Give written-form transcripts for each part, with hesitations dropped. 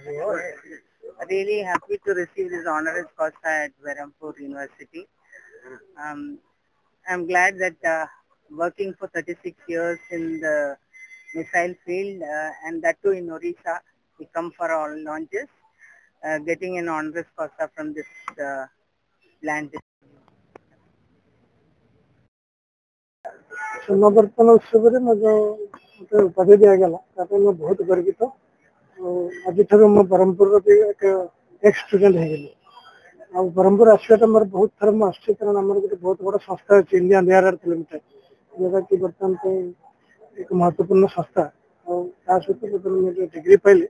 Really happy to receive this honoris causa at Berhampur University. I'm glad that working for 36 years in the missile field and that too in Odisha, we come for all launches, getting an honoris causa from this land. समावर्तन उत्सव में मत उपाधि दि गला बहुत गर्वित आज ब्रह्मपुर एक x student हो गली आ ब्रह्मपुर आसवाटा मोर बहुत थर मुझे कारण आम गोटे बहुत बड़ा संस्था अच्छी इंडियन एयर आर्ट लिमिटेड जोटा कि बर्तमान एक महत्वपूर्ण संस्था आ सहित जो डिग्री पाइले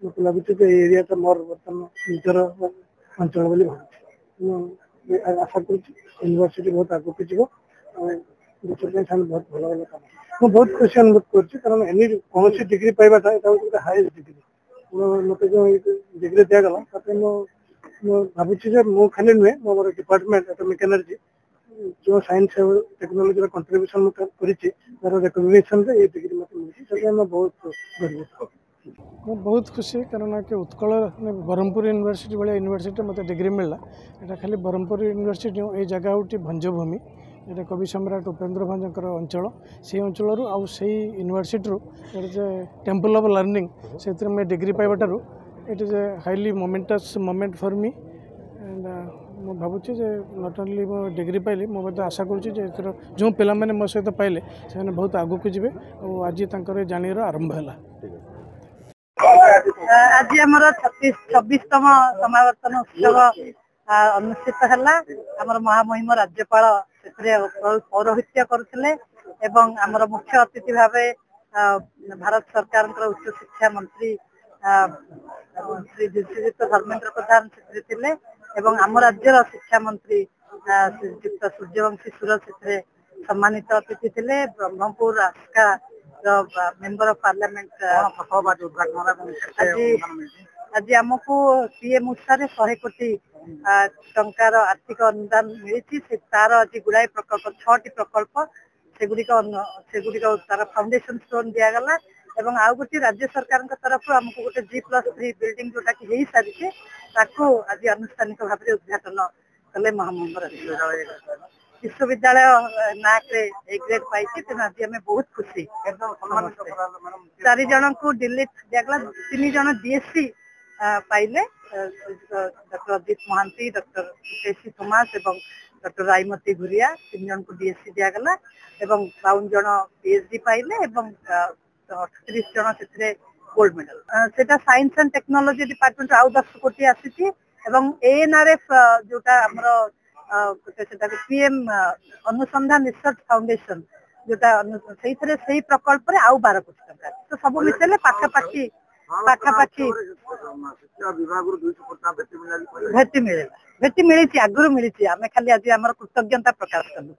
मत लगुच एरिया मोर बर्तमान निजर अंचल बोली भावी आशा कर यूनिवर्सिटी बहुत आगे जीव बहुत भल भल कम मुझे बहुत खुशी अनुभव कर कौन डिग्री पाइबाटा गोटे हाइस्ट डिग्री मत जो डिग्री दि गला भावुँ मु खाली नुहे मोर डिपार्टमेंट एटॉमिक एनर्जी जो साइंस टेक्नोलोजी कंट्रीब्यूशन तार रिकग्निशन ये डिग्री मत मिली बहुत गर्वित मैं बहुत खुशी कारण कि उत्कल ब्रह्मपुर यूनिवर्सिटी भाई यूनिवर्सिटी मत डिग्री मिलला यहाँ खाली ब्रह्मपुर यूनिवर्सिटी ये जगह हूँ भंजभूमि ये कवि सम्राट उपेन्द्र भंजकर अंचल से अंचल आई यूनिवर्सिटी टेम्पल ऑफ लर्निंग से मैं डिग्री पाइबाटर it is a highly momentous moment for me and मैं भावुँ नॉट ओनली मो डिग्री पाइली मुझे आशा करूँ जो पिला मैंने मो सहित पाइले से बहुत आगू जी और आज जानिर आरंभ है आज आम 26तम समावर्तन उत्सव अनुष्ठित है महामहिम राज्यपाल पौरोहित्य करते आमर मुख्य अतिथि भाव भारत सरकार उच्च शिक्षा मंत्री श्री श्रीजुक्त धर्मेन्द्र प्रधान से आम राज्यर शिक्षा मंत्री श्रीजुक्त सूर्यवंशी सुर से सम्मानित अतिथि थे Brahmapur Aska member of parliament आज आमको पीएम उषा 100 कोटी टंकार आर्थिक अनुदान मिली तार आज गुड़ाए प्रकल्प 6टी प्रकल्प सेगुड़िक तार फाउंडेशन स्टोन दिगला एवं आउ गोटे राज्य सरकार तरफ आमको गोटे G+3 बिल्डिंग जोटा कि हो सारी आज आनुष्ठानिक भाव में उद्घाटन कले महामहिम विश्वविद्यालय नाक ए ग्रेड पाई तेना आज आम बहुत खुशी 4 जन को डिलीट दिगला 3 जन DSC पाइले डॉक्टर अजित महांती डॉक्टर केसी थोमास एवं डॉक्टर रायमती घुरिया 3 जन को DSC दिगला एवं 52 जन PhD पाइले एवं 38 जन से गोल्ड मेडल सेटा साइंस एंड टेक्नोलॉजी डिपार्टमेंट आउ 10 कोटी आसी एवं ANRF जोटा हमरो पीएम अनुसंधान रिसर्च फाउंडेशन जोटा से प्रकल्प रे आउ 12 कोटी टका तो सब मिसले पाखापाखी भेटी मिली आगुरी मिली आम खाली आज आम कृतज्ञता प्रकाश कलु।